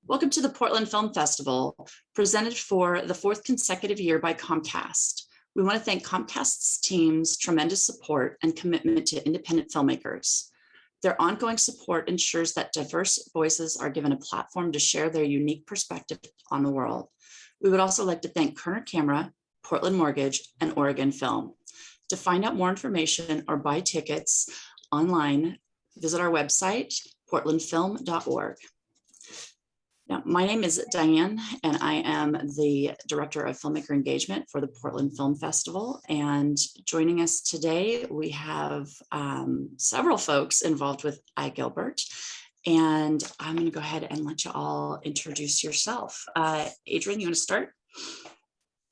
Welcome to the Portland Film Festival, presented for the fourth consecutive year by Comcast. We want to thank Comcast's team's tremendous support and commitment to independent filmmakers. Their ongoing support ensures that diverse voices are given a platform to share their unique perspective on the world. We would also like to thank Kerner Camera, Portland Mortgage, and Oregon Film. To find out more information or buy tickets online, visit our website, portlandfilm.org. Now, my name is Dayan, and I am the Director of Filmmaker Engagement for the Portland Film Festival. And joining us today, we have several folks involved with iGilbert. And I'm going to go ahead and let you all introduce yourself. Adrian, you want to start?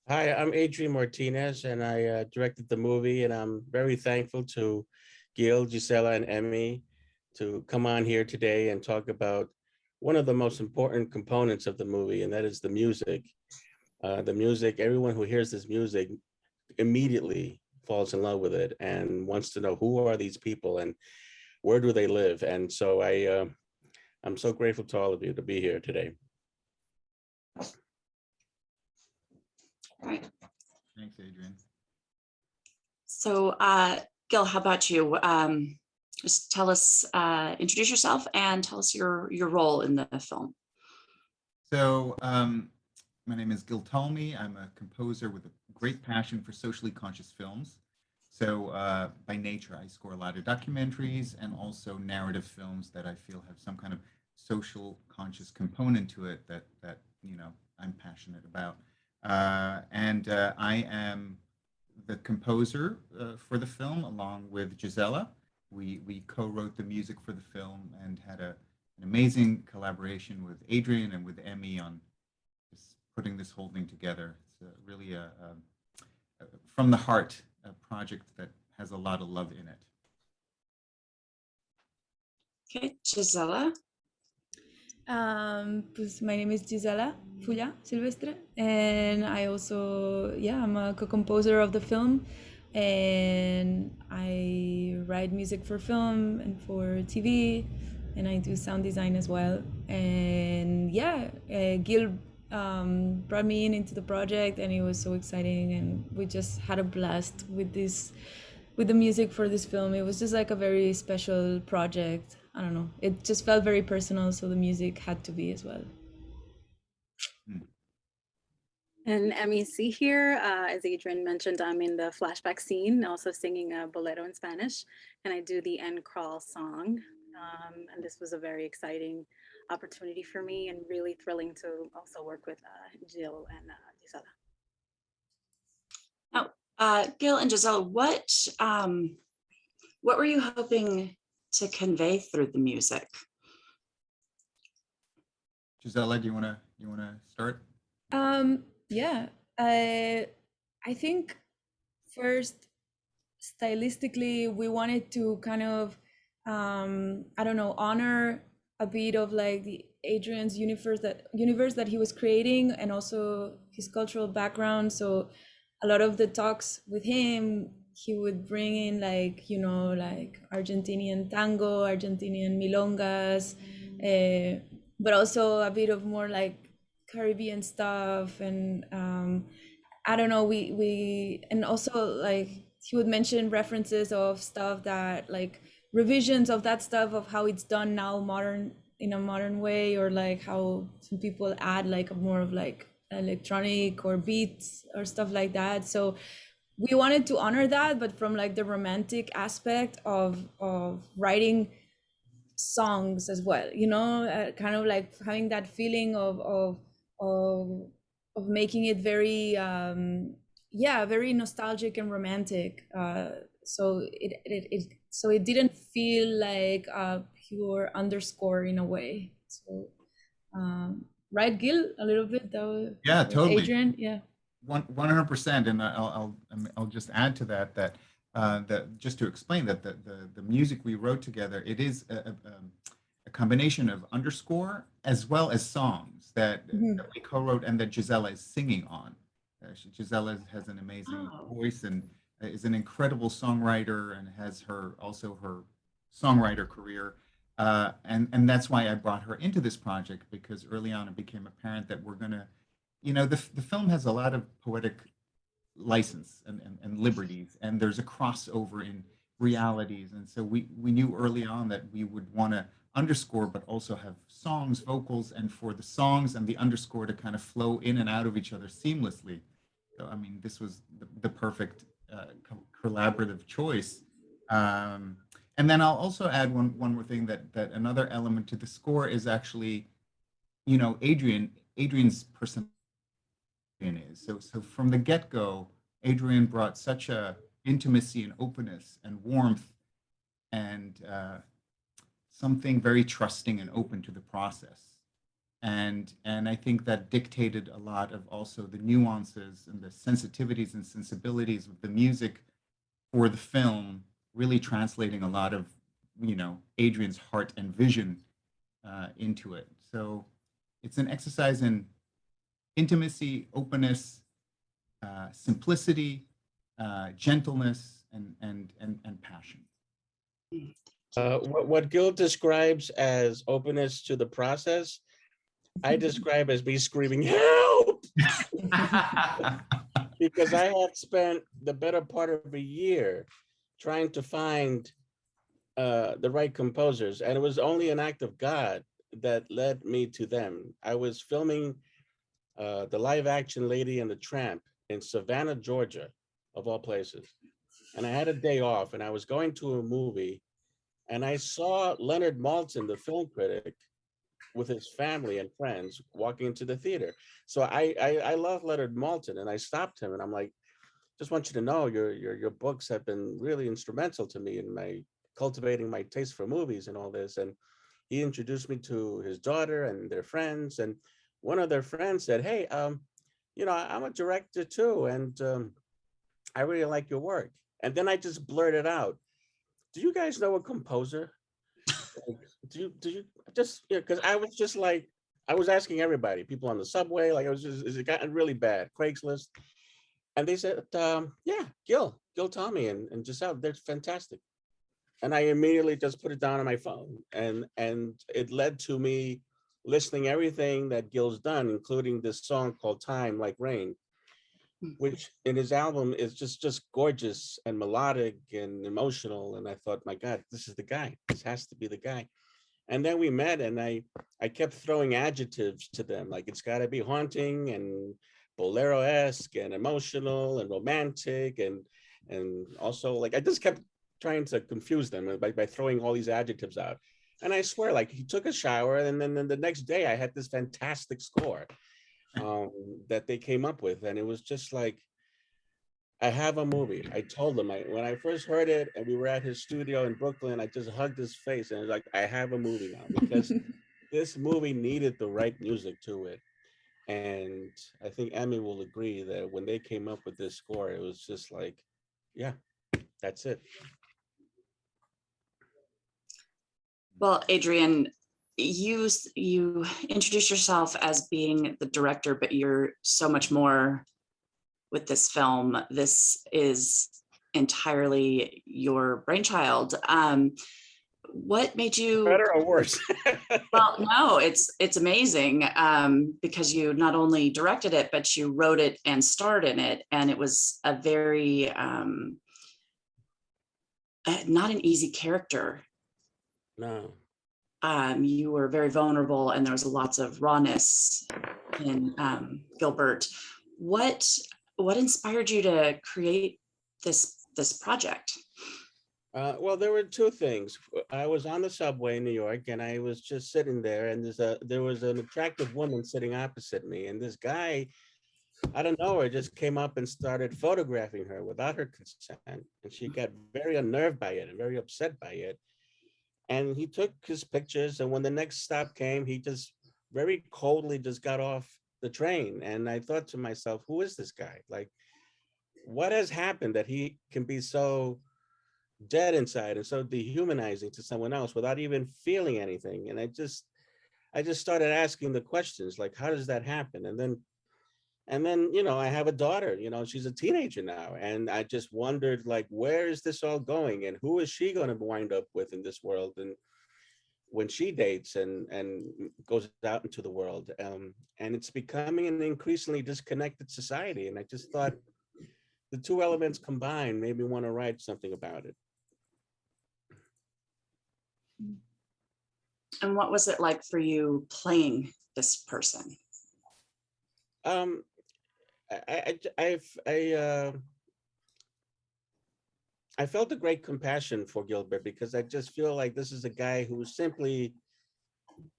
Hi, I'm Adrian Martinez, and I directed the movie. And I'm very thankful to Gil, Gisela, and Emy to come on here today and talk about one of the most important components of the movie, and that is the music. The music, everyone who hears this music immediately falls in love with it and wants to know who are these people and where do they live. And so I'm so grateful to all of you to be here today. All right. Thanks, Adrian. So Gil, how about you? Just tell us, introduce yourself and tell us your role in the film. So my name is Gil Talmi. I'm a composer with a great passion for socially conscious films. So by nature, I score a lot of documentaries and also narrative films that I feel have some kind of social conscious component to it that I'm passionate about. And I am the composer for the film along with Gisela. We co-wrote the music for the film and had an amazing collaboration with Adrian and with Emy on just putting this whole thing together. It's really a from the heart, a project that has a lot of love in it. Okay, Gisela. My name is Gisela Fulla-Silvestre, and I also, I'm a co-composer of the film. And I write music for film and for TV, and I do sound design as well. And Gil brought me into the project, and it was so exciting, and we just had a blast with the music for this film. It was just like a very special project. I don't know, it just felt very personal, so the music had to be as well. And Emy Che here, as Adrian mentioned, I'm in the flashback scene, also singing a bolero in Spanish, and I do the end crawl song. And this was a very exciting opportunity for me and really thrilling to also work with Gil and Gisela. Now, Gil and Gisela, what were you hoping to convey through the music? Gisela, do you wanna start? I think first, stylistically, we wanted to kind of, honor a bit of like the Adrian's universe that he was creating, and also his cultural background. So a lot of the talks with him, he would bring in like Argentinian tango, Argentinian milongas, but also a bit of more like Caribbean stuff, and we and also like he would mention references of stuff that like revisions of that stuff of how it's done now in a modern way, or like how some people add like more of like electronic or beats or stuff like that. So we wanted to honor that, but from like the romantic aspect of writing songs as well, kind of like having that feeling of making it very very nostalgic and romantic, so it didn't feel like a pure underscore in a way. So right, Gil, a little bit though? Yeah, totally. Adrian, 100%. And I'll just add to that just to explain that the music we wrote together, it is a combination of underscore as well as songs that we co-wrote and that Gisela is singing on. Gisela has an amazing voice and is an incredible songwriter and has her songwriter career. And that's why I brought her into this project, because early on it became apparent that we're gonna, the film has a lot of poetic license and liberties, and there's a crossover in realities. And so we knew early on that we would want to underscore, but also have songs, vocals, and for the songs and the underscore to kind of flow in and out of each other seamlessly. So, I mean, this was the perfect collaborative choice. And then I'll also add one more thing, that another element to the score is actually, Adrian's personality is. So from the get-go, Adrian brought such a intimacy and openness and warmth and something very trusting and open to the process. And I think that dictated a lot of also the nuances and the sensitivities and sensibilities of the music for the film, really translating a lot of, Adrian's heart and vision into it. So it's an exercise in intimacy, openness, simplicity, gentleness, and passion. What Gil describes as openness to the process, I describe as me screaming, help! Because I had spent the better part of a year trying to find the right composers, and it was only an act of God that led me to them. I was filming the live action Lady and the Tramp in Savannah, Georgia, of all places. And I had a day off, and I was going to a movie, and I saw Leonard Maltin, the film critic, with his family and friends walking into the theater. So I love Leonard Maltin, and I stopped him, and I'm like, just want you to know your books have been really instrumental to me in my cultivating my taste for movies and all this. And he introduced me to his daughter and their friends, and one of their friends said, hey, I'm a director too, and I really like your work. And then I just blurted out, do you guys know a composer? Like, do you just, because I was just like, I was asking everybody, people on the subway, like is it gotten really bad, Craigslist? And they said, yeah, Gil Talmi and Gisela, they're fantastic. And I immediately just put it down on my phone, and it led to me listening everything that Gil's done, including this song called Time Like Rain, which in his album is just gorgeous and melodic and emotional. And I thought, my God, this is the guy. This has to be the guy. And then we met, and I kept throwing adjectives to them, like it's got to be haunting and bolero-esque and emotional and romantic, and also like I just kept trying to confuse them by throwing all these adjectives out. And I swear, like he took a shower, and then the next day I had this fantastic score that they came up with. And it was just like, I have a movie. I told him, when I first heard it and we were at his studio in Brooklyn, I just hugged his face and I was like, I have a movie now, because this movie needed the right music to it. And I think Emy will agree that when they came up with this score, it was just like, yeah, that's it. Well, Adrian, you introduce yourself as being the director, but you're so much more with this film. This is entirely your brainchild. What made you better or worse? Well, no, it's amazing, because you not only directed it, but you wrote it and starred in it, and it was a very not an easy character. No. You were very vulnerable, and there was lots of rawness in Gilbert. What inspired you to create this project? Well, there were two things. I was on the subway in New York, and I was just sitting there, and there was an attractive woman sitting opposite me, and this guy, I don't know, I just came up and started photographing her without her consent, and she got very unnerved by it and very upset by it. And he took his pictures, and when the next stop came, he just very coldly just got off the train. And I thought to myself, who is this guy? Like, what has happened that he can be so dead inside and so dehumanizing to someone else without even feeling anything? And I just started asking the questions, like, how does that happen? And then, I have a daughter, she's a teenager now. And I just wondered, like, where is this all going? And who is she going to wind up with in this world? when she dates and goes out into the world. And it's becoming an increasingly disconnected society. And I just thought the two elements combined made me want to write something about it. And what was it like for you playing this person? I felt a great compassion for Gilbert, because I just feel like this is a guy who simply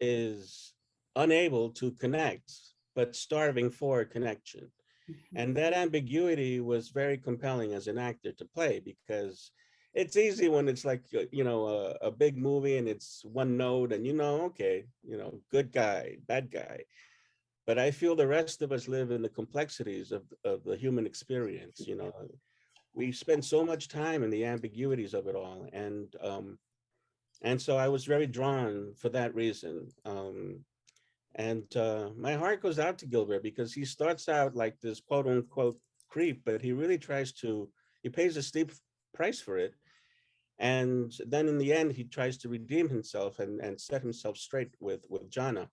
is unable to connect, but starving for a connection. And that ambiguity was very compelling as an actor to play, because it's easy when it's like, a big movie and it's one note and, okay, good guy, bad guy. But I feel the rest of us live in the complexities of the human experience. We spend so much time in the ambiguities of it all. And so I was very drawn for that reason. And my heart goes out to Gilbert, because he starts out like this quote unquote creep, but he really he pays a steep price for it. And then in the end, he tries to redeem himself and set himself straight with Jana.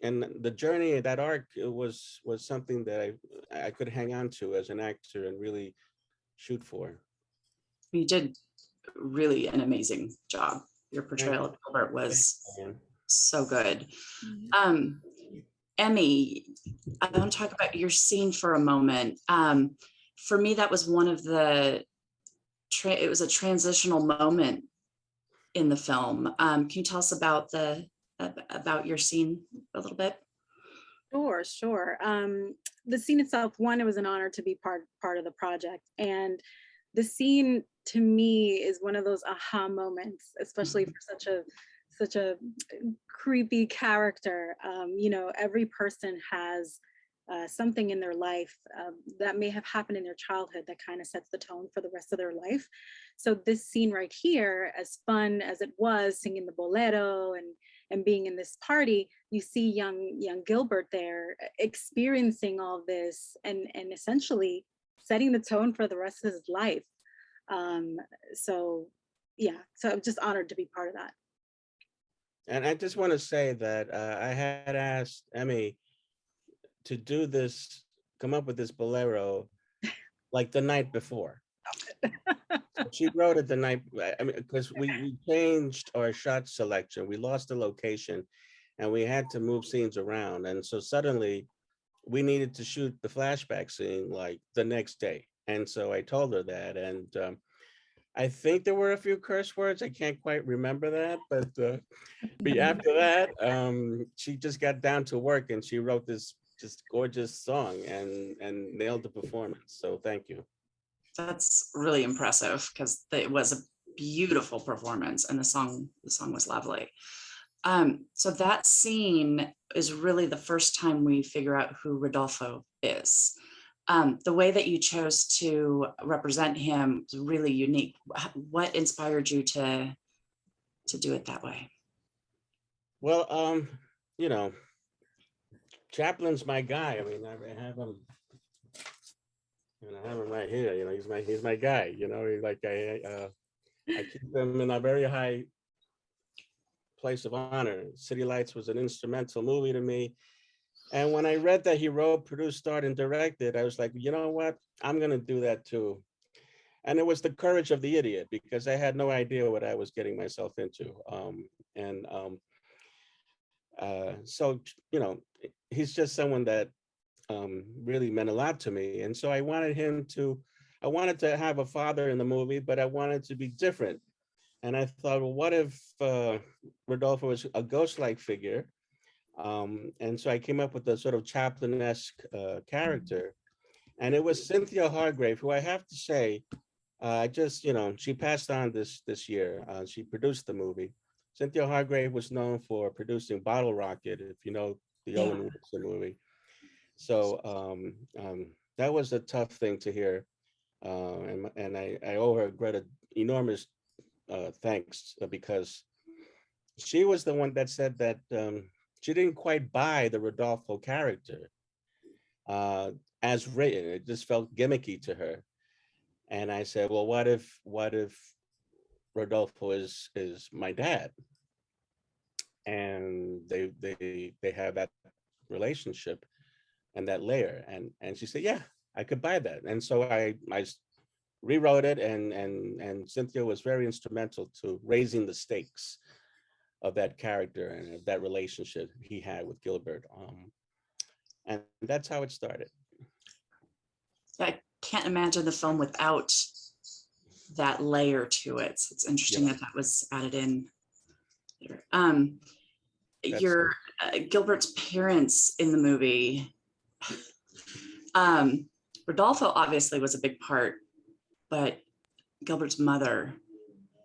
And the journey, that arc, was something that I could hang on to as an actor and really shoot for. You did really an amazing job. Your portrayal of Gilbert was so good. Emy, I want to talk about your scene for a moment. For me, that was one of it was a transitional moment in the film. Can you tell us about your scene a little bit? Sure. The scene itself, one, it was an honor to be part of the project. And the scene to me is one of those aha moments, especially for such a creepy character. Every person has something in their life that may have happened in their childhood that kind of sets the tone for the rest of their life. So this scene right here, as fun as it was, singing the bolero and being in this party, you see young Gilbert there experiencing all this and essentially setting the tone for the rest of his life. So I'm just honored to be part of that. And I just want to say that I had asked Emy to do this, come up with this bolero like the night before. So she wrote it the night, because we changed our shot selection. We lost the location and we had to move scenes around. And so suddenly we needed to shoot the flashback scene like the next day. And so I told her that. And I think there were a few curse words. I can't quite remember that. But after that, she just got down to work and she wrote this just gorgeous song and nailed the performance. So thank you. That's really impressive, because it was a beautiful performance and the song was lovely. So that scene is really the first time we figure out who Rodolfo is. The way that you chose to represent him is really unique. What inspired you to do it that way? Well, Chaplin's my guy. I mean, I have him. I have him right here. He's my guy. I keep him in a very high place of honor. City Lights was an instrumental movie to me. And when I read that he wrote, produced, starred, and directed, I was like, you know what? I'm going to do that too. And it was the courage of the idiot, because I had no idea what I was getting myself into. So, he's just someone that really meant a lot to me. And so I wanted to have a father in the movie, but I wanted to be different. And I thought, well, what if Rodolfo was a ghost-like figure? And so I came up with a sort of Chaplin-esque character. And it was Cynthia Hargrave, who I have to say, she passed on this year. She produced the movie. Cynthia Hargrave was known for producing Bottle Rocket, if you know the Owen Wilson movie. So that was a tough thing to hear. And I owe her enormous thanks, because she was the one that said that she didn't quite buy the Rodolfo character as written. It just felt gimmicky to her. And I said, well, what if Rodolfo is my dad, and they have that relationship and that layer. And she said, yeah, I could buy that. And so I rewrote it, and Cynthia was very instrumental to raising the stakes of that character and of that relationship he had with Gilbert. And that's how it started. I can't imagine the film without that layer to it. So it's interesting Yeah. that that was added in there. That's Your Gilbert's parents in the movie. Rodolfo obviously was a big part, but Gilbert's mother,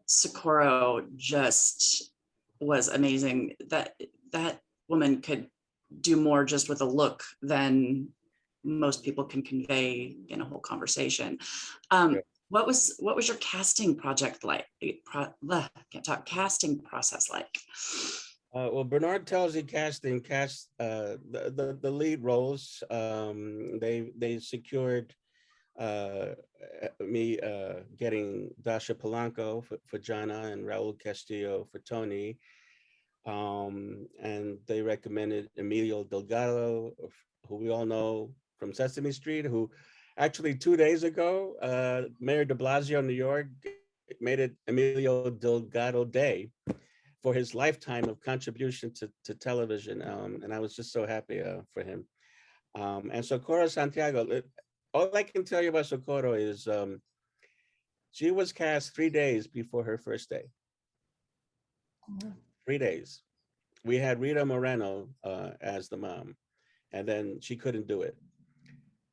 Socorro, just was amazing. That woman could do more just with a look than most people can convey in a whole conversation. Yeah. What was your casting project like? Can't talk. Casting process like? Well, Bernard Telsey cast the lead roles. They secured me getting Dasha Polanco for Jana and Raul Castillo for Tony. And they recommended Emilio Delgado, who we all know from Sesame Street, who actually 2 days ago, Mayor de Blasio in New York made it Emilio Delgado Day for his lifetime of contribution to television. And I was just so happy for him. And Socorro Santiago, all I can tell you about Socorro is she was cast 3 days before her first day. 3 days. We had Rita Moreno as the mom, and then she couldn't do it.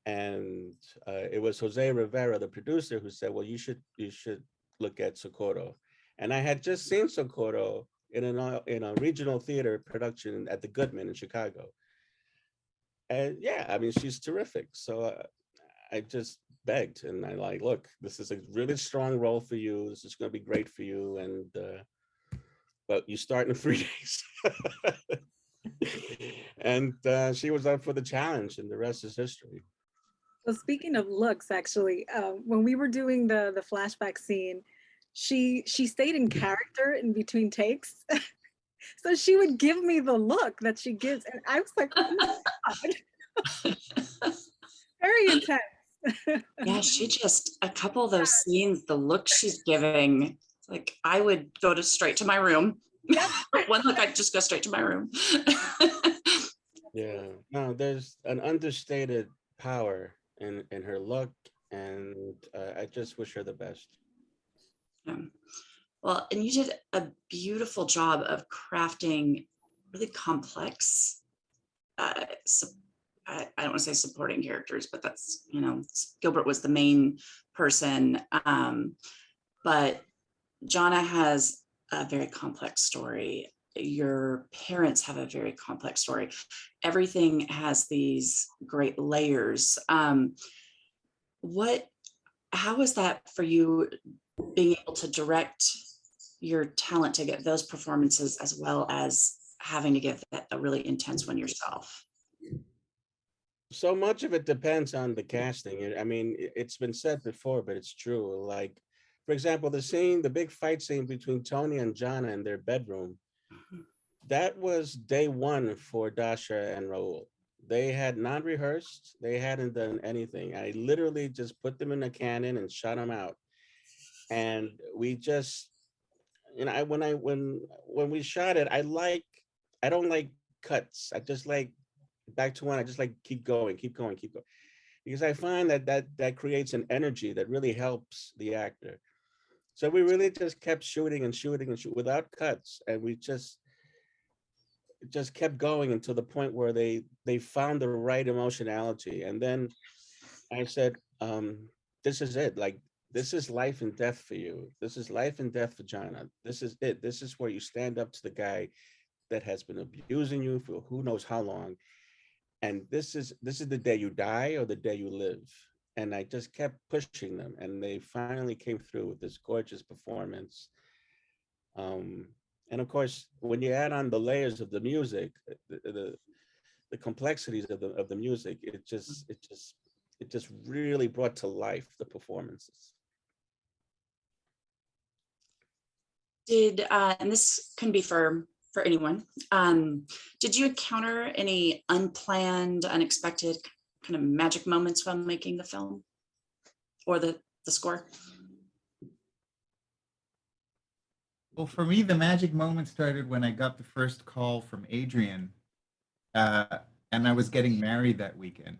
And it was Jose Rivera, the producer, who said, well, you should look at Socorro. And I had just seen Socorro in a regional theater production at the Goodman in Chicago. And yeah, I mean, she's terrific. So I just begged, and I like, look, this is a really strong role for you. This is going to be great for you. And but you start in 3 days. And she was up for the challenge, and the rest is history. So speaking of looks, actually, when we were doing the flashback scene, she stayed in character in between takes. So she would give me the look that she gives, and I was like, oh my God. Very intense. Yeah, she just, a couple of those scenes, the look she's giving, like I would go straight to my room. Yep. One look, I'd just go straight to my room. Yeah, no, there's an understated power in her look, and I just wish her the best. Yeah. Well, and you did a beautiful job of crafting really complex, I don't want to say supporting characters, but that's, Gilbert was the main person. But Jana has a very complex story. Your parents have a very complex story. Everything has these great layers. How was that for you, being able to direct your talent to get those performances as well as having to give that a really intense one yourself? So much of it depends on the casting. I mean, it's been said before, but it's true. Like, for example, the big fight scene between Tony and Jana in their bedroom, that was day one for Dasha and Raul. They had not rehearsed. They hadn't done anything. I literally just put them in a cannon and shot them out. And we just, when we shot it, I don't like cuts. I just like back to one. I just like keep going, because I find that creates an energy that really helps the actor. So we really just kept shooting and shooting and shooting without cuts, and we just kept going until the point where they found the right emotionality. And then I said, this is it. Like, this is life and death for you. This is life and death for Jana. This is it. This is where you stand up to the guy that has been abusing you for who knows how long. And this is the day you die or the day you live. And I just kept pushing them, and they finally came through with this gorgeous performance. And of course, when you add on the layers of the music, the complexities of the music, it just really brought to life the performances. and this can be for anyone, did you encounter any unplanned, unexpected kind of magic moments while making the film or the score? Well, for me, the magic moment started when I got the first call from Adrian, and I was getting married that weekend.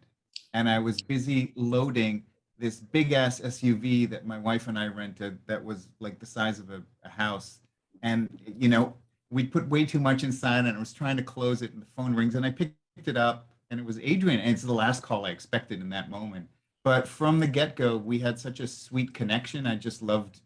And I was busy loading this big ass SUV that my wife and I rented that was like the size of a house. And, you know, we put way too much inside and I was trying to close it and the phone rings and I picked it up and it was Adrian. And it's the last call I expected in that moment. But from the get-go, we had such a sweet connection. I just loved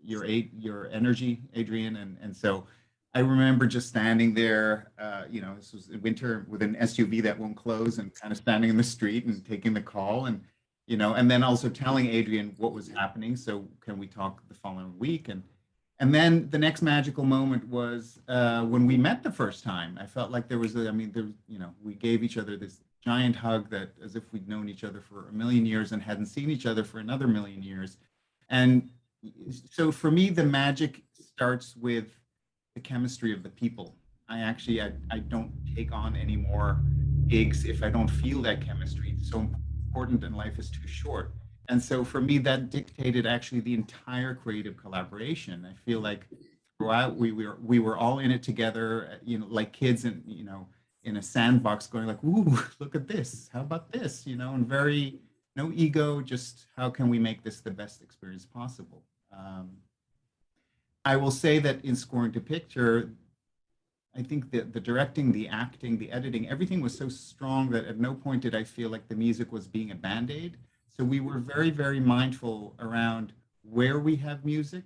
your energy, Adrian. And so I remember just standing there, you know, this was in winter with an SUV that won't close and kind of standing in the street and taking the call and, you know, and then also telling Adrian what was happening. So can we talk the following week? And then the next magical moment was when we met the first time. I felt like there was, you know, we gave each other this giant hug that as if we'd known each other for a million years and hadn't seen each other for another million years. And so for me, the magic starts with the chemistry of the people. I don't take on any more gigs if I don't feel that chemistry. It's so important and life is too short. And so for me, that dictated actually the entire creative collaboration. I feel like throughout we were all in it together, you know, like kids and, you know, in a sandbox going like, ooh, look at this. How about this? You know, and very, no ego, just how can we make this the best experience possible? I will say that in Scoring to Picture, I think that the directing, the acting, the editing, everything was so strong that at no point did I feel like the music was being a Band-Aid. So we were very, very mindful around where we have music,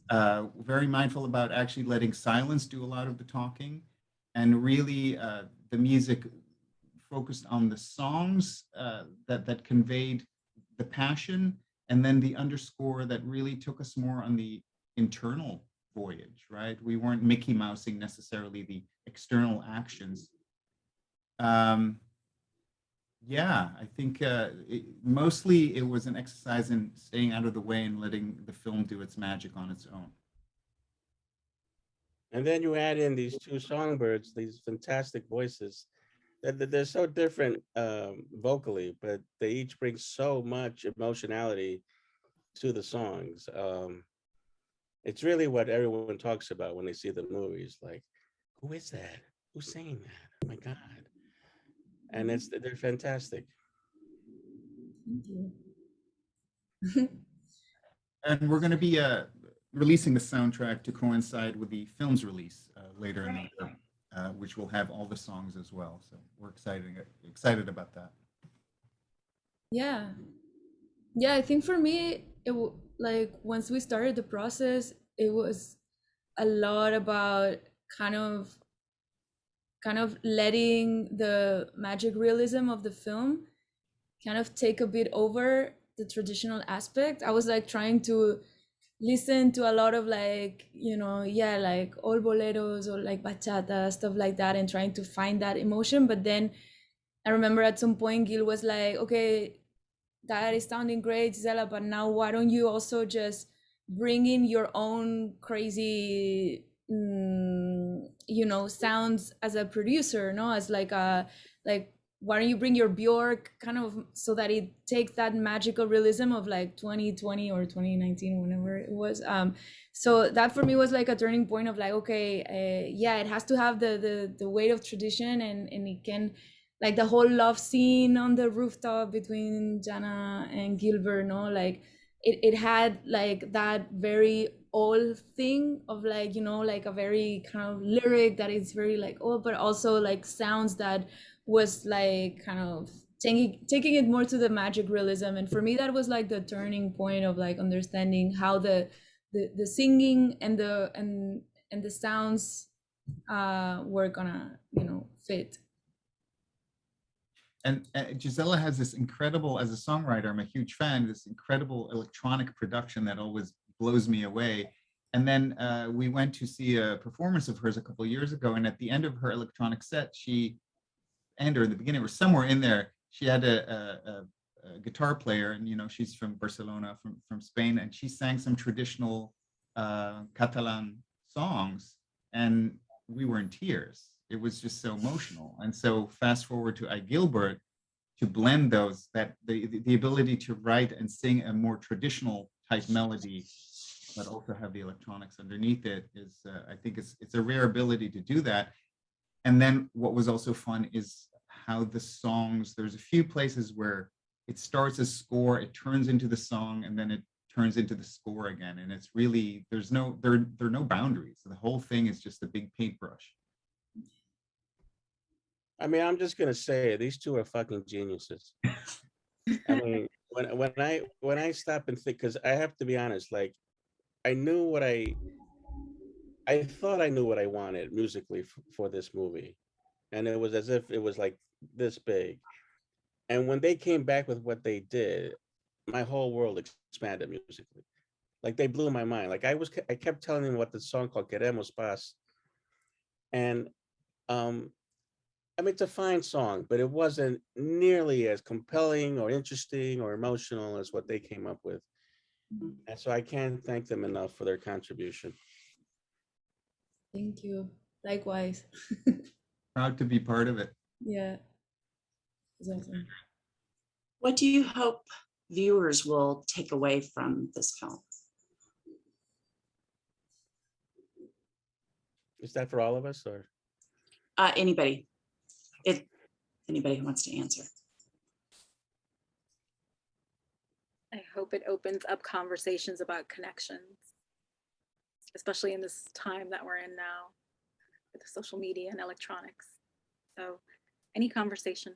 very mindful about actually letting silence do a lot of the talking, and really the music focused on the songs that conveyed the passion, and then the underscore that really took us more on the internal voyage, right? We weren't Mickey Mousing necessarily the external actions. Yeah, I think mostly it was an exercise in staying out of the way and letting the film do its magic on its own. And then you add in these two songbirds, these fantastic voices. They're so different vocally, but they each bring so much emotionality to the songs. It's really what everyone talks about when they see the movies. Like, who is that? Who's singing that? Oh my God. And they're fantastic. Thank you. And we're going to be releasing the soundtrack to coincide with the film's release later in the year, which will have all the songs as well. So we're excited about that. Yeah. Yeah, I think for me, like once we started the process, it was a lot about kind of letting the magic realism of the film kind of take a bit over the traditional aspect. I was like trying to listen to a lot of like, you know, yeah, like old boleros or like bachata, stuff like that, and trying to find that emotion. But then I remember at some point Gil was like, okay, that is sounding great, Gisela, but now why don't you also just bring in your own crazy you know, sounds as a producer, no, as like a, like, why don't you bring your Bjork kind of, so that it takes that magical realism of like 2020 or 2019, whenever it was. So that for me was like a turning point of like, okay, yeah, it has to have the weight of tradition, and it can, like the whole love scene on the rooftop between Jana and Gilbert, no, like it had like that very old thing of like, you know, like a very kind of lyric that is very like old, but also like sounds that was like kind of taking it more to the magic realism. And for me, that was like the turning point of like understanding how the singing and the sounds were gonna, you know, fit. And Gisela has this incredible, as a songwriter, I'm a huge fan, this incredible electronic production that always blows me away. And then we went to see a performance of hers a couple of years ago. And at the end of her electronic set, or in the beginning, or somewhere in there, she had a guitar player, and, you know, she's from Barcelona, from Spain, and she sang some traditional Catalan songs, and we were in tears. It was just so emotional. And so fast forward to iGilbert, to blend those, that the ability to write and sing a more traditional type melody, but also have the electronics underneath it is, I think it's a rare ability to do that. And then what was also fun is how the songs, there's a few places where it starts as score, it turns into the song, and then it turns into the score again. And it's really, there are no boundaries. The whole thing is just a big paintbrush. I mean, I'm just gonna say these two are fucking geniuses. I mean, when I stop and think, because I have to be honest, like I thought I knew what I wanted musically for this movie, and it was as if it was like this big. And when they came back with what they did, my whole world expanded musically. Like they blew my mind. Like I kept telling them what the song called "Queremos Paz," and I mean, it's a fine song, but it wasn't nearly as compelling or interesting or emotional as what they came up with. And so I can't thank them enough for their contribution. Thank you. Likewise. Proud to be part of it. Yeah. It's awesome. What do you hope viewers will take away from this film? Is that for all of us or? Anybody? Anybody who wants to answer. I hope it opens up conversations about connections, especially in this time that we're in now with the social media and electronics. So any conversation,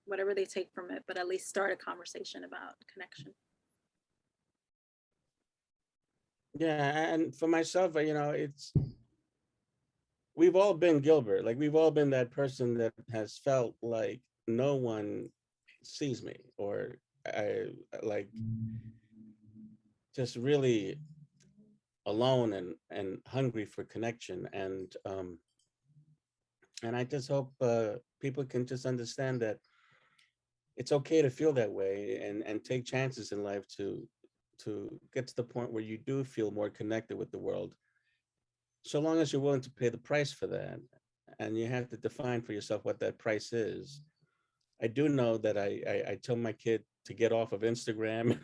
whatever they take from it, but at least start a conversation about connection. Yeah, and for myself, you know, we've all been Gilbert. Like we've all been that person that has felt like no one sees me, or I like just really alone and hungry for connection. And I just hope people can just understand that it's okay to feel that way and take chances in life to get to the point where you do feel more connected with the world, so long as you're willing to pay the price for that. And you have to define for yourself what that price is. I do know that I tell my kid to get off of Instagram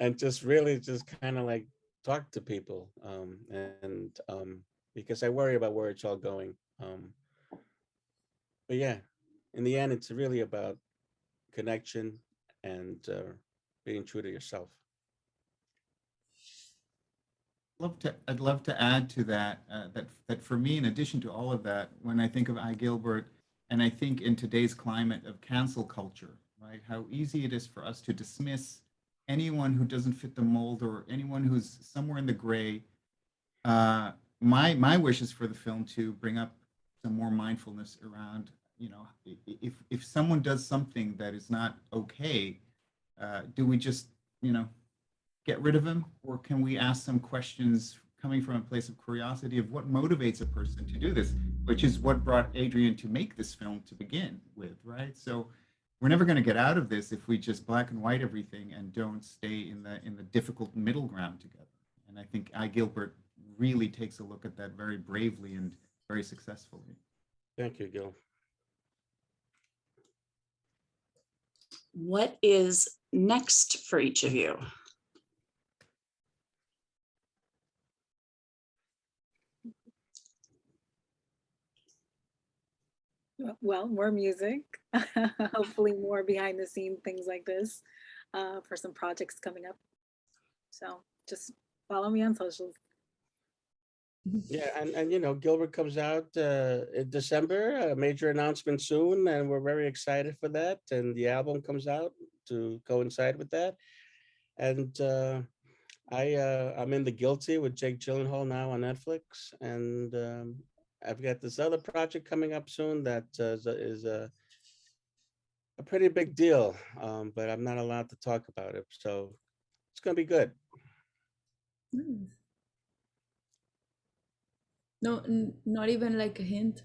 and just really just kind of like talk to people, because I worry about where it's all going. But yeah, in the end, it's really about connection and being true to yourself. I'd love to add to that, that for me, in addition to all of that, when I think of iGilbert, and I think in today's climate of cancel culture, right, how easy it is for us to dismiss anyone who doesn't fit the mold or anyone who's somewhere in the gray. My wish is for the film to bring up some more mindfulness around, you know, if someone does something that is not okay, do we just, you know, get rid of him, or can we ask some questions coming from a place of curiosity of what motivates a person to do this, which is what brought Adrian to make this film to begin with, right? So we're never going to get out of this if we just black and white everything and don't stay in the difficult middle ground together. And I think iGilbert really takes a look at that very bravely and very successfully. Thank you, Gil. What is next for each of you? Well, more music, hopefully more behind the scene things like this for some projects coming up. So just follow me on socials. Yeah, and you know, Gilbert comes out in December, a major announcement soon, and we're very excited for that. And the album comes out to coincide with that. And I'm in The Guilty with Jake Gyllenhaal now on Netflix, and I've got this other project coming up soon that is a pretty big deal, but I'm not allowed to talk about it. So it's gonna be good. Nice. No, not even like a hint.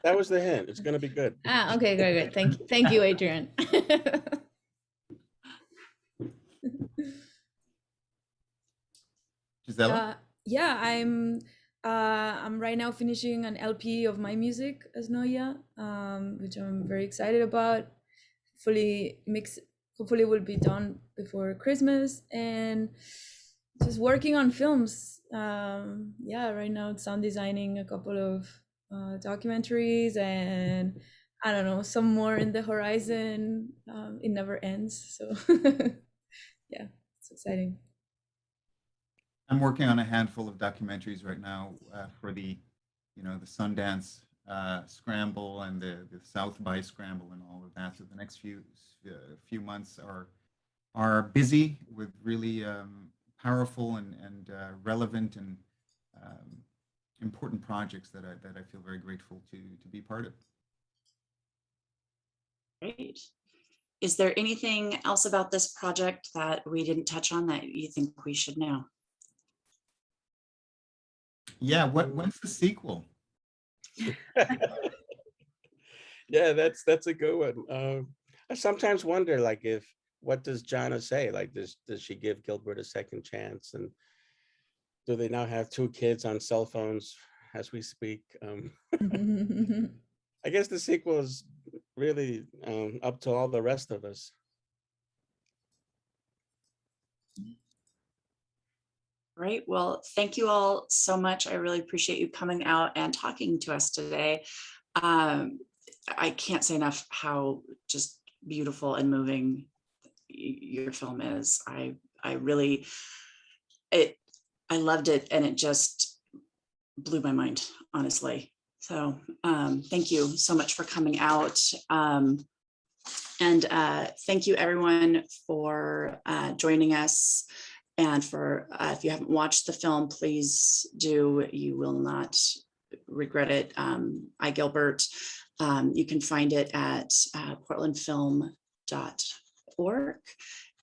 That was the hint. It's gonna be good. Okay, good. Thank you, Adrian. Gisela? yeah, I'm right now finishing an LP of my music as Noia, which I'm very excited about. Hopefully will be done before Christmas, and just working on films. Yeah, right now it's sound designing a couple of documentaries, and I don't know, some more in the horizon. It never ends, so yeah, it's exciting. I'm working on a handful of documentaries right now for the Sundance Scramble and the South by Scramble and all of that. So the next few months are busy with really powerful and relevant and important projects that I feel very grateful to be part of. Great. Is there anything else about this project that we didn't touch on that you think we should know? Yeah, when's the sequel? Yeah, that's a good one. I sometimes wonder, like, what does Jana say? Like, does she give Gilbert a second chance? And do they now have 2 kids on cell phones as we speak? I guess the sequel is really up to all the rest of us. Great. Well, thank you all so much. I really appreciate you coming out and talking to us today. I can't say enough how just beautiful and moving your film is. I loved it, and it just blew my mind, honestly. So thank you so much for coming out. And thank you everyone for joining us. And for if you haven't watched the film, please do. You will not regret it. iGilbert. You can find it at portlandfilm.org.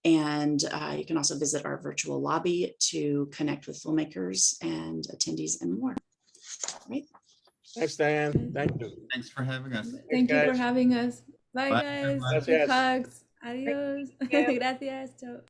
And you can also visit our virtual lobby to connect with filmmakers and attendees and more. Right. Thanks, Dayan. Thank you. Thanks for having us. Thank you for guys. having us. Bye, Bye, guys. everyone. Big Gracias. hugs. Adios. Gracias. Chao.